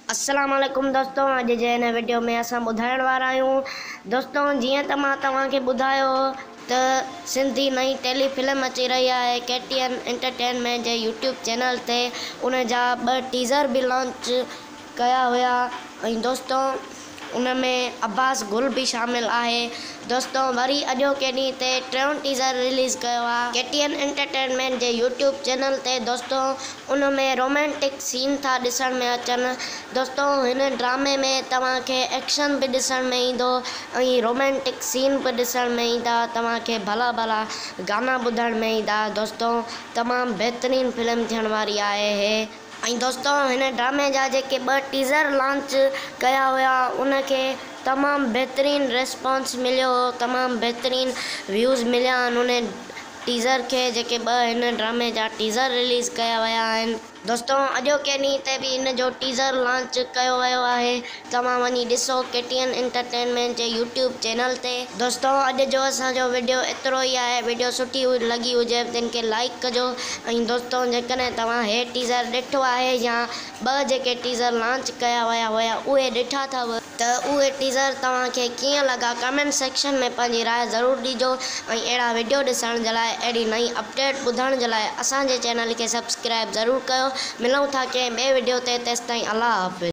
अस्सलाम वालेकुम दोस्तों, अॼु जे हिन वीडियो में असां ॿुधाइण वारा आहियूं। दोस्तों, जीअं त मां तव्हांखे ॿुधायो त सिंधी नई टेली फिल्म अची रही आहे KTN एंटरटेनमेंट जे यूट्यूब चैनल ते। उन जा 2 टीज़र भी लॉन्च कया हुआ ऐं दोस्तों उन में अब्बास गुल भी शामिल आहे। दोस्तों, वरी अॼोके ॾींहं ते 3 टीज़र रिलीज़ कयो आहे KTN एंटरटेनमेंट जे यूट्यूब चैनल ते। दोस्तों, उन में रोमांटिक सीन था ॾिसण में अचनि। दोस्तों, हिन ड्रामे में तव्हांखे एक्शन भी ॾिसण में ईंदो ऐं रोमांटिक सीन भी ॾिसण में ईंदा। तव्हांखे भला भला गाना ॿुधण में ईंदा। दोस्तों, तमामु बहितरीन फिल्म थियण वारी आहे हे। ऐं दोस्तों, हिन ड्रामे जा जेके 2 टीज़र लॉन्च कया हुआ उनखे तमामु बहितरीन रिस्पॉन्स मिलियो, तमामु बहितरीन व्यूज़ मिलिया आहिनि उन टीज़र खे। जेके 2 हिन ड्रामे जा टीज़र रिलीज़ कया विया आहिनि। दोस्तों, अॼोके ॾींहं ते भी इन जो टीज़र लॉन्च कयो वियो आहे। तव्हां वञी ॾिसो KTN एंटरटेनमेंट जे यूट्यूब चैनल ते। दोस्तों, अॼु जो असांजो वीडियो एतिरो ई आहे। वीडियो सुठी लगी हुजे तिन खे लाइक कजो। ऐं दोस्तों, जेकॾहिं तव्हां हे टीज़र ॾिठो आहे या 2 जेके टीज़र लॉन्च कया विया हुआ उहे ॾिठा अथव त उहे टीज़र तव्हांखे कीअं लॻा कमेंट सेक्शन में पंहिंजी राय ज़रूरु ॾिजो। ऐं अहिड़ा वीडियो ॾिसण जे लाइ, अहिड़ी नई अपडेट ॿुधण जे लाइ असांजे चैनल खे सब्सक्राइब ज़रूरु कयो। मिलूं था कंहिं ॿिए वीडियो ते, तेसिताईं अल्लाह हाफ़िज़।